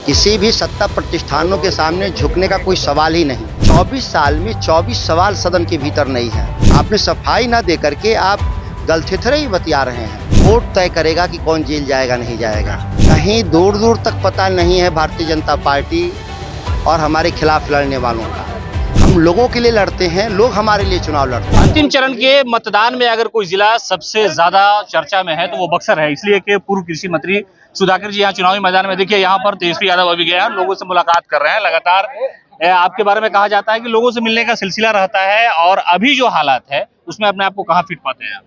किसी भी सत्ता प्रतिष्ठानों के सामने झुकने का कोई सवाल ही नहीं। 24 साल में 24 सवाल सदन के भीतर नहीं है। आपने सफाई ना दे करके आप गलथेथरे ही बतिया रहे हैं। वोट तय करेगा कि कौन जेल जाएगा नहीं जाएगा। कहीं दूर दूर तक पता नहीं है भारतीय जनता पार्टी और हमारे खिलाफ लड़ने वालों का। हम लोगों के लिए लड़ते हैं, लोग हमारे लिए चुनाव लड़ते हैं। अंतिम चरण के मतदान में अगर कोई जिला सबसे ज्यादा चर्चा में है तो वो बक्सर है, इसलिए कि पूर्व कृषि मंत्री सुधाकर जी यहाँ चुनावी मैदान में देखिए, यहाँ पर तेजस्वी यादव अभी गए हैं, लोगों से मुलाकात कर रहे हैं। लगातार आपके बारे में कहा जाता है कि लोगों से मिलने का सिलसिला रहता है, और अभी जो हालात है उसमें अपने आप को कहाँ फिट पाते हैं आप?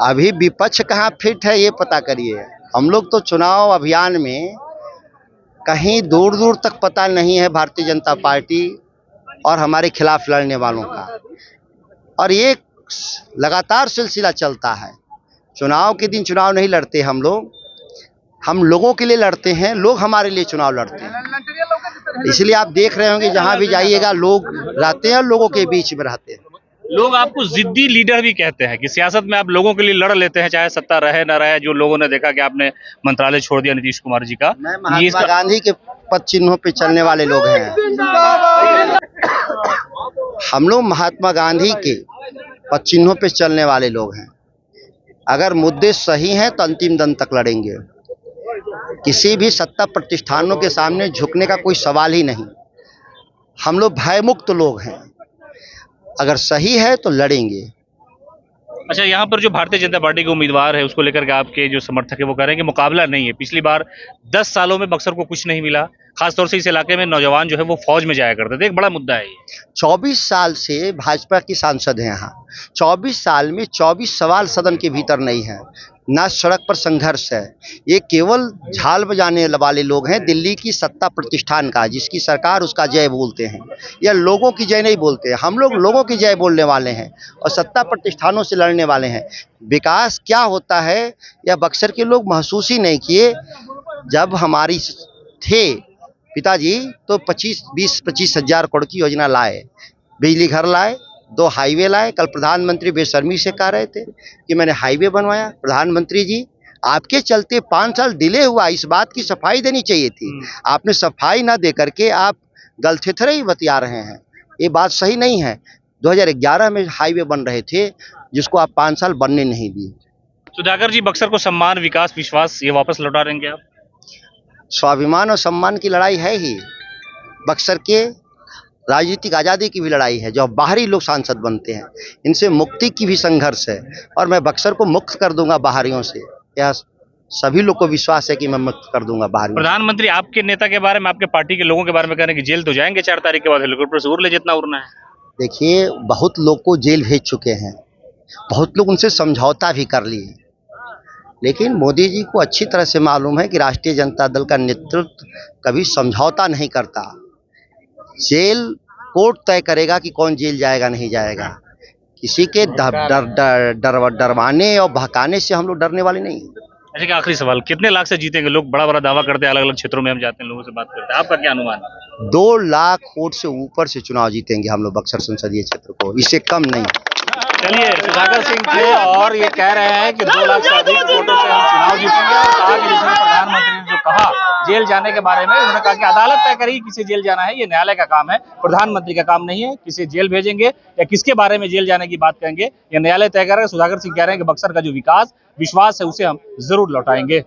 अभी विपक्ष कहाँ फिट है ये पता करिए। हम लोग तो चुनाव अभियान में कहीं दूर दूर तक पता नहीं है भारतीय जनता पार्टी और हमारे खिलाफ लड़ने वालों का, और ये लगातार सिलसिला चलता है। चुनाव के दिन चुनाव नहीं लड़ते हम लोग, हम लोगों के लिए लड़ते हैं, लोग हमारे लिए चुनाव लड़ते हैं। इसलिए आप देख रहे होंगे जहां भी जाइएगा लोग रहते हैं, लोगों के बीच में रहते हैं। लोग आपको जिद्दी लीडर भी कहते हैं कि सियासत में आप लोगों के लिए लड़ लेते हैं, चाहे सत्ता रहे न रहे। जो लोगों ने देखा कि आपने मंत्रालय छोड़ दिया नीतीश कुमार जी का, मैं महात्मा गांधी के पद चिन्हों पे चलने वाले लोग हैं। हम लोग महात्मा गांधी के पद चिन्हों पे चलने वाले लोग हैं। अगर मुद्दे सही हैं तो अंतिम दम तक लड़ेंगे। किसी भी सत्ता प्रतिष्ठानों के सामने झुकने का कोई सवाल ही नहीं। हम लोग भयमुक्त लोग हैं। अगर सही है तो लड़ेंगे। अच्छा, यहाँ पर जो भारतीय जनता पार्टी के उम्मीदवार है उसको लेकर के आपके जो समर्थक है वो कह रहे हैं कि मुकाबला नहीं है। पिछली बार 10 सालों में बक्सर को कुछ नहीं मिला, खासतौर से इस इलाके में नौजवान जो है वो फौज में जाया करते थे। एक बड़ा मुद्दा है ये। 24 साल से भाजपा की सांसद हैं यहाँ। 24 साल में 24 सवाल सदन के भीतर नहीं है, ना सड़क पर संघर्ष है। ये केवल झाल बजाने वाले लोग हैं दिल्ली की सत्ता प्रतिष्ठान का, जिसकी सरकार उसका जय बोलते हैं। या लोगों की जय नहीं बोलते हैं। हम लोग लोगों की जय बोलने वाले हैं और सत्ता प्रतिष्ठानों से लड़ने वाले हैं। विकास क्या होता है या बक्सर के लोग महसूस ही नहीं किए। जब हमारी थे पिताजी तो 20-25 हजार करोड़ की योजना लाए, बिजली घर लाए, 2 हाईवे लाए। कल प्रधानमंत्री बेशर्मी से कह रहे थे कि मैंने हाईवे बनवाया। प्रधानमंत्री जी, आपके चलते 5 साल डिले हुआ, इस बात की सफाई देनी चाहिए थी। आपने सफाई ना दे करके आप गलथेथरे ही बतिया रहे हैं। ये बात सही नहीं है। 2011 में हाईवे बन रहे थे जिसको आप 5 साल बनने नहीं दिए। सुधाकर जी, बक्सर को सम्मान, विकास, विश्वास ये वापस लौटा देंगे आप? स्वाभिमान और सम्मान की लड़ाई है ही। बक्सर के राजनीतिक आज़ादी की भी लड़ाई है। जो बाहरी लोग सांसद बनते हैं, इनसे मुक्ति की भी संघर्ष है, और मैं बक्सर को मुक्त कर दूंगा बाहरियों से। यह सभी लोग को विश्वास है कि मैं मुक्त कर दूंगा बाहरियों। प्रधानमंत्री आपके नेता के बारे में, आपके पार्टी के लोगों के बारे में कह रहे हैं कि जेल तो जाएंगे 4 तारीख के बाद, हेलीकॉप्टर से उड़ ले जितना उड़ना है। देखिए, बहुत लोग को जेल भेज चुके हैं, बहुत लोग उनसे समझौता भी कर लिए, लेकिन मोदी जी को अच्छी तरह से मालूम है कि राष्ट्रीय जनता दल का नेतृत्व कभी समझौता नहीं करता। जेल कोर्ट तय करेगा कि कौन जेल जाएगा नहीं जाएगा। किसी के डरवाने और बहकाने से हम लोग डरने वाले नहीं। अच्छा, कि आखिरी सवाल, कितने लाख से जीतेंगे? लोग बड़ा बड़ा दावा करते हैं, अलग अलग क्षेत्रों में हम जाते हैं, लोगों से बात करते हैं, आपका क्या अनुमान है? 2 लाख वोट से ऊपर से चुनाव जीतेंगे हम लोग बक्सर संसदीय क्षेत्र को, इससे कम नहीं। चलिए, सुधाकर सिंह थे और ये कह रहे हैं कि 2 लाख से अधिक वोटों से हम चुनाव जीतेंगे। और कहा कि जिसमें प्रधानमंत्री ने जो कहा जेल जाने के बारे में, उन्होंने कहा कि अदालत तय करेगी किसे जेल जाना है, ये न्यायालय का काम है, प्रधानमंत्री का काम नहीं है। किसे जेल भेजेंगे या किसके बारे में जेल जाने की बात कहेंगे, ये न्यायालय तय करेगा। सुधाकर सिंह कह रहे हैं कि बक्सर का जो विकास, विश्वास है उसे हम जरूर लौटाएंगे।